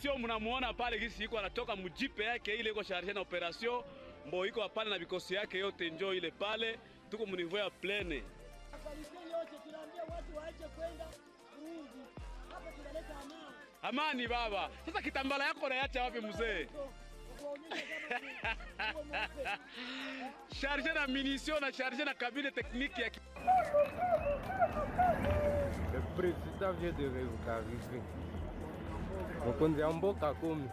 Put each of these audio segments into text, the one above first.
Sio mnamuona pale gisi iko anatoka mujipe yake ile iko charge na operation mbo iko pale na vikosi yake yote njoo ile pale tuko mnivo ya plene. Yote tunaambia watu waache kwenda Burundi. Hapa tunaleta amani. Amani baba. Sasa kitambala yako unaacha wapi mzee? Charge na munition na charge na cabine technique ya Le président vient de arriver. Donc on est en boca comme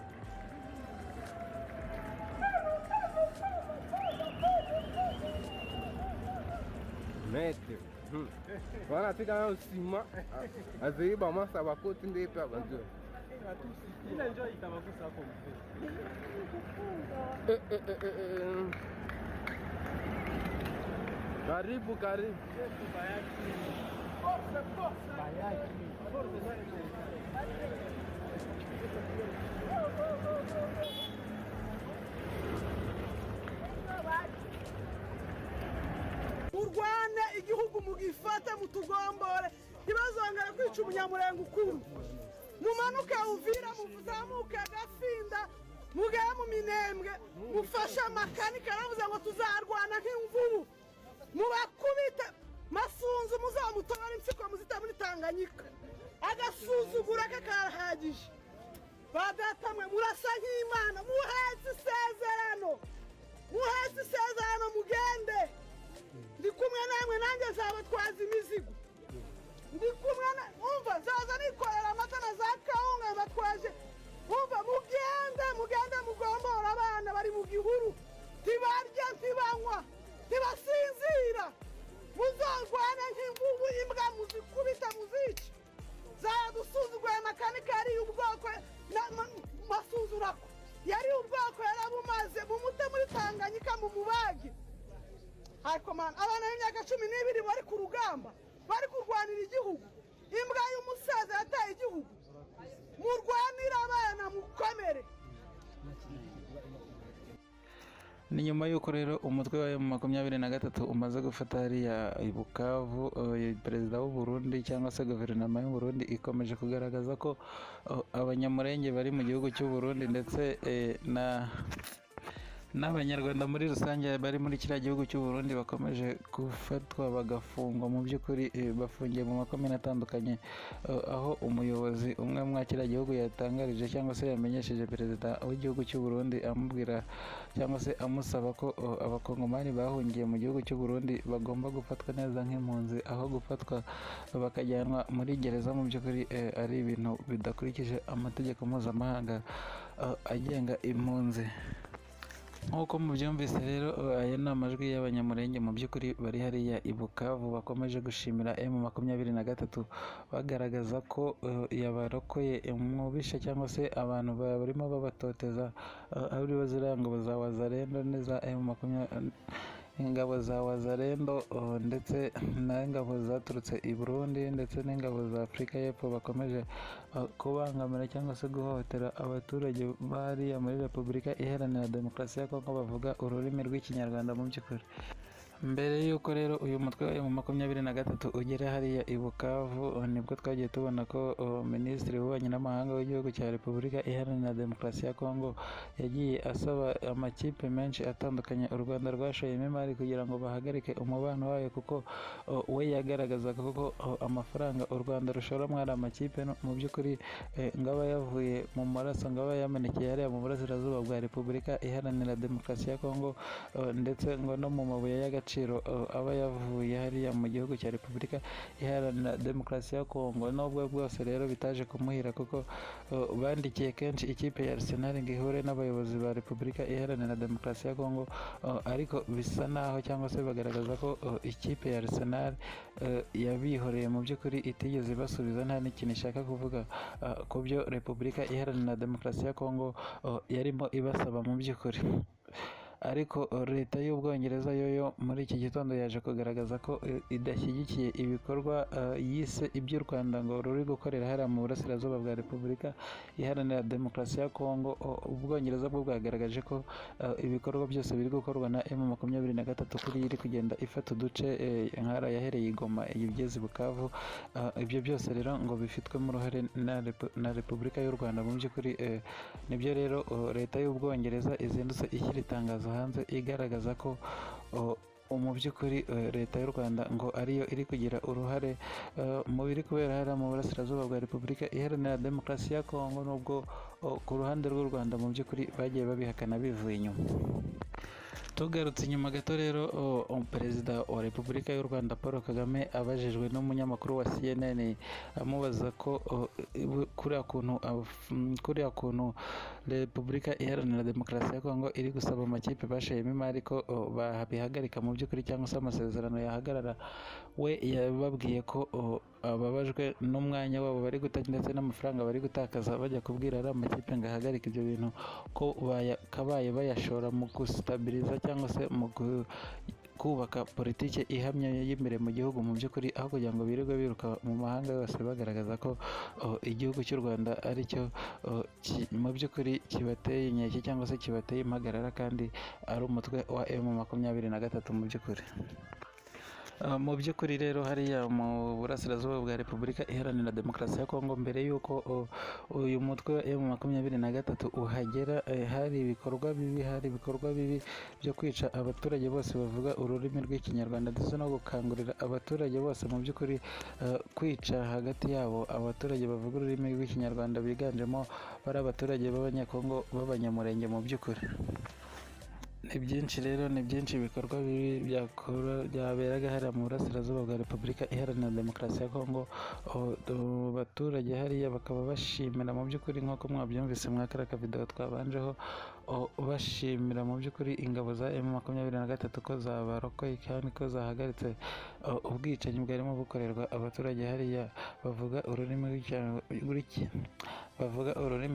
Mete. Wana tika na sima. Aziba masa bakoti ndepe abantu. Ila njoo itabagusa hapo mzee. Karibu karibu. Urwane igihugu mugifate mutugombore ntibazongera kwica umunyamurenga ukundi. Mumanuke Uvira muzamuke Gafinda mugeye mu Minembwe mufashe amakanika aravuze ngo tuzarwana nk'imvubu mubakubite Masunzu muzamutobara impyiko muzita muri Tanganyika agasuzugura kakarahagije. Badatamwe murasa nk'Imana muhetse isezerano mugende. Ndi kumwe namwe nanjye zabatwaza imizigo. Ndi kumwe na umva zaza nikorera amata na za kawunga batwaje. Umva mugende mugombora abana bari mu gihuru. Tibarya tibanywa tibasinzira. Muzarwane nk'imvubu imbwa muzikubita muzica. Zadusuzuguye makanika yari ubwoko masuzurako. Yari ubwoko yarabumaze mumute muri Tanganyika mu mubagi. Ariko man abana b'imyaka 12 bari ku rugamba bari kurwanira igihugu. Imbwa y'umusaza yataye igihugu. Murwanira abana mukomere. Ni nyuma y'uko rero umutwe wa M23 umaze gufata hariya i Bukavu, perezida w'u Burundi cyangwa se guverinoma y'u Burundi ikomeje kugaragaza ko abanyamurenge bari mu gihugu cy'u Burundi ndetse n'abanyarwanda muri rusange bari muri kiriya gihugu cy'u Burundi bakomeje gufatwa bagafungwa. Mu by'ukuri bafungiye mu makomine atandukanye, aho umuyobozi umwe mwa kiriya gihugu yatangarije cyangwa se yamenyesheje perezida w'igihugu cy'u Burundi amubwira cyangwa se amusaba ko abakongomani bahungiye mu gihugu cy'u Burundi bagomba gufatwa neza nk'impunzi, aho gufatwa bakajyanwa muri gereza mu by'ukuri ari ibintu bidakurikije amategeko mpuzamahanga agenga impunzi. Nk'uko mubyumvise rero aya ni amajwi y'abanyamurenge mu by'ukuri bari hariya i Bukavu bakomeje gushimira M23 bagaragaza ko yabarokoye umubisha cyangwa se abantu barimo babatoteza ari bazirangabo za Wazalendo neza ingabo za Wazalendo ndetse n'ingabo zaturutse i Burundi ndetse n'ingabo za Afurika y'Epfo bakomeje kubangamira cyangwa se guhohotera abaturage bari muri Repubulika Iharanira Demokarasi ya Kongo bavuga ururimi rw'Ikinyarwanda mu by'ukuri. Mbere y'uko rero uyu mutwe wa M23 ugera hariya i Bukavu nibwo twagiye tubona ko Minisitiri w'Ububanyi n'Amahanga w'igihugu cya Repubulika Iharanira Demokarasi ya Kongo yagiye asaba amakipe menshi atandukanye u Rwanda rwashoyemo imari kugira ngo bahagarike umubano wayo, kuko we yagaragazaga ko amafaranga u Rwanda rushora mwari amakipe mu by'ukuri ngaba yavuye mu maraso ngaba yamenekeye hariya mu burasirazuba bwa Repubulika Iharanira Demokarasi ya Kongo ndetse ngo no mu mabuye y'agaciro aba yavuye hariya mu gihugu cya Repubulika Iharanira Demokarasi ya Kongo. Nubwo bwose rero bitaje kumuhira kuko bandikiye kenshi ikipe ya Arsenal ngo ihure n'abayobozi ba Repubulika Iharanira Demokarasi ya Kongo, ariko bisa naho cyangwa se bagaragaza ko ikipe ya Arsenal yabihoreye mu by'ukuri itigeze basubiza nta n'ikintu ishaka kuvuga ku byo Repubulika Iharanira Demokarasi ya Kongo yarimo ibasaba mu by'ukuri. ariko leta y'Ubwongereza yo muri iki gitondo yaje kugaragaza ko idashyigikiye ibikorwa yise iby'u Rwanda ngo ruri gukorera hariya mu burasirazuba bwa Repubulika Iharanira Demokarasi ya Kongo. Ubwongereza bwo bwagaragaje ko ibikorwa byose biri gukorwa na M23 kuri iri kugenda ifata uduce nk'ara yahereye i Goma igeze Bukavu. Ibyo byose rero ngo bifitwemo uruhare na Repubulika y'u Rwanda. Mu by'ukuri nibyo rero leta y'Ubwongereza izindutse ishyira itangazo hanze igaragaza ko mu by'ukuri leta y'u Rwanda ngo ariyo iri kugira uruhare mu biri kubera hariya mu burasirazuba bwa Repubulika Iharanira Demokarasi ya Kongo, nubwo ku ruhande rw'u Rwanda mu by'ukuri bagiye babihakana bivuye inyuma. Tugarutse inyuma gato rero, perezida wa Repubulika y'u Rwanda Paul Kagame abajijwe n'umunyamakuru wa CNN amubaza ko kuriya kuntu Repubulika Iharanira Demokarasi ya Kongo iri gusaba amakipe bashayemo imari ko babihagarika mu by'ukuri cyangwa se amasezerano yahagarara, we yababwiye ko ababajwe n'umwanya wabo bari guta ndetse n'amafaranga bari gutakaza bajya kubwira ari amakipe ngo ahagarike ibyo bintu, ko bakabaye bayashora mu gustabiriza cyangwa se mu kubaka politiki ihamye y'imbere mu gihugu mu by'ukuri, aho kugira ngo birirwe biruka mu mahanga yose bagaragaza ko igihugu cy'u Rwanda ari cyo mu by'ukuri kibateye inkeke cyangwa se kibateye impagarara, kandi ari umutwe wa M23 mu by'ukuri. Mu by'ukuri rero hariya mu burasirazuba bwa Repubulika Iharanira Demokarasi ya Kongo, mbere y'uko uyu mutwe wa M23 uhagera, hari ibikorwa bibi byo kwica abaturage bose bavuga ururimi rw'Ikinyarwanda ndetse no gukangurira abaturage bose mu by'ukuri kwica hagati yabo abaturage bavuga ururimi rw'Ikinyarwanda, biganjemo bari abaturage b'Abanyekongo b'Abanyamurenge. Mu by'ukuri ni byinshi ibikorwa bibi byaberaga hariya mu burasirazuba bwa Repubulika Iharanira Demokarasi ya Kongo. Abaturage hariya bakaba bashimira mu by'ukuri, nk'uko mwabyumvise mwa kariya kavidewo twabanjeho, bashimira mu by'ukuri ingabo za M23 ko zabarokoye kandi ko zahagaritse ubwicanyi bwarimo bukorerwa abaturage hariya bavuga ururimi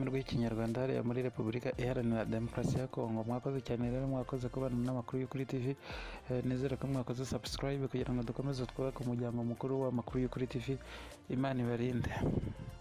rw'Ikinyarwanda hariya muri Repubulika Iharanira Demokarasi ya Kongo. Mwakoze cyane rero, mwakoze kubana n'amakuru y'Ukuri TV. Nizere ko mwakoze subscribe kugira ngo dukomeze twubake umuryango mukuru w'amakuru y'Ukuri TV. Imana ibarinde.